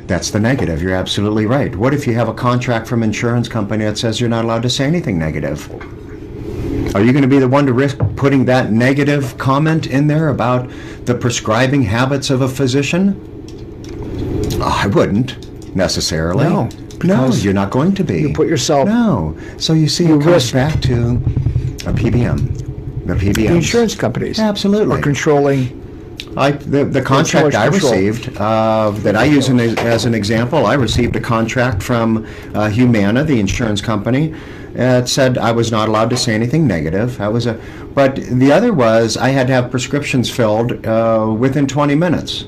That's the negative. You're absolutely right. What if you have a contract from an insurance company that says you're not allowed to say anything negative? Are you going to be the one to risk putting that negative comment in there about the prescribing habits of a physician? I wouldn't necessarily. No, you're not going to be. You put yourself... No. So you see, it goes back to a PBM. The PBMs. The insurance companies. Absolutely. Are controlling... The contract I received, that I use as an example, I received a contract from Humana, the insurance company. It said I was not allowed to say anything negative. But the other was I had to have prescriptions filled within 20 minutes.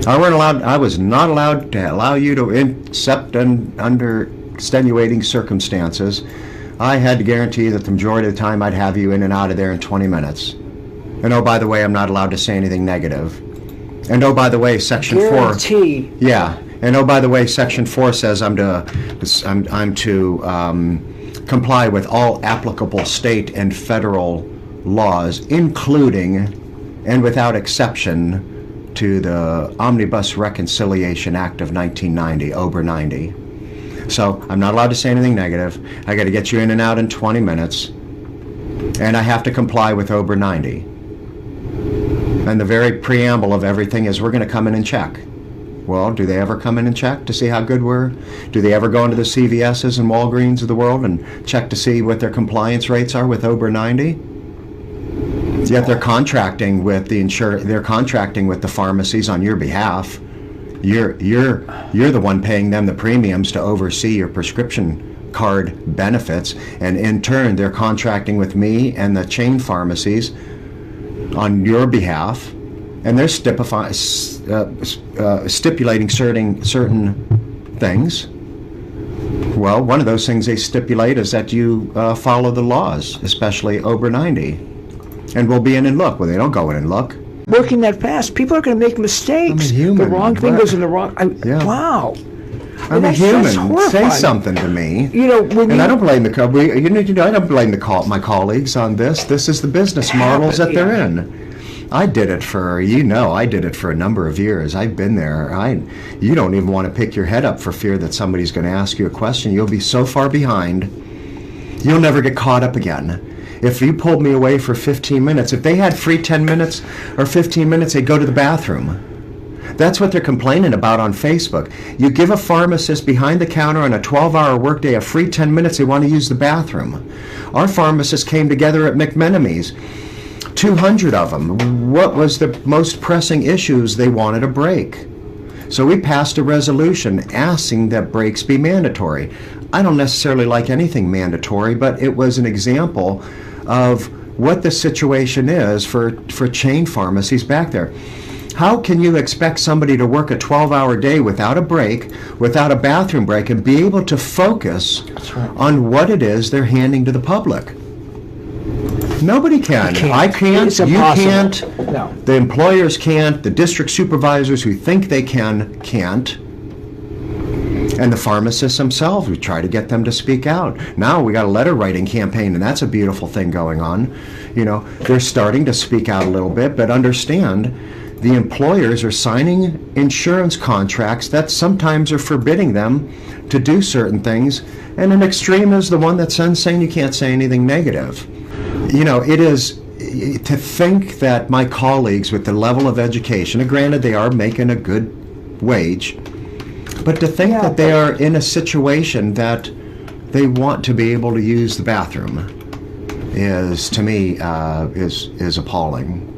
I was not allowed to allow you to, except under extenuating circumstances, I had to guarantee that the majority of the time I'd have you in and out of there in 20 minutes. And oh, by the way, I'm not allowed to say anything negative. And oh, by the way, Section 4... Guarantee. Yeah. And oh, by the way, Section 4 says I'm to comply with all applicable state and federal laws, including and without exception to the Omnibus Reconciliation Act of 1990, OBR 90. So I'm not allowed to say anything negative. I got to get you in and out in 20 minutes. And I have to comply with OBR 90. And the very preamble of everything is we're going to come in and check. Well, do they ever come in and check to see how good we're? Do they ever go into the CVS's and Walgreens of the world and check to see what their compliance rates are with OBR 90? Yet they're contracting with they're contracting with the pharmacies on your behalf. You're the one paying them the premiums to oversee your prescription card benefits, and in turn they're contracting with me and the chain pharmacies on your behalf, and they're stipulating certain things. Well, one of those things they stipulate is that you follow the laws, especially OBR 90, and we'll be in and look. Well, they don't go in and look. Working that fast, people are going to make mistakes. I'm a human. The wrong thing goes in the wrong... Yeah. Wow. I'm a human. Say something to me. You know, I don't blame I don't blame my colleagues on this. This is the business models that they're in. I did it for a number of years. I've been there. You don't even want to pick your head up for fear that somebody's going to ask you a question. You'll be so far behind, you'll never get caught up again. If you pulled me away for 15 minutes, if they had free 10 minutes or 15 minutes, they'd go to the bathroom. That's what they're complaining about on Facebook. You give a pharmacist behind the counter on a 12-hour workday a free 10 minutes, they want to use the bathroom. Our pharmacists came together at McMenemy's, 200 of them. What was the most pressing issues they wanted a break? So we passed a resolution asking that breaks be mandatory. I don't necessarily like anything mandatory, but it was an example of what the situation is for chain pharmacies back there. How can you expect somebody to work a 12-hour day without a break, without a bathroom break, and be able to focus on what it is they're handing to the public? Nobody can. I can't. It's you impossible. can't. No. The employers can't. The district supervisors who think they can, can't. And the pharmacists themselves, we try to get them to speak out. Now we got a letter writing campaign, and that's a beautiful thing going on. You know, they're starting to speak out a little bit, but understand the employers are signing insurance contracts that sometimes are forbidding them to do certain things, and an extreme is the one that's saying you can't say anything negative. You know, it is to think that my colleagues with the level of education, and granted they are making a good wage, but to think that they are in a situation that they want to be able to use the bathroom is, to me, is appalling.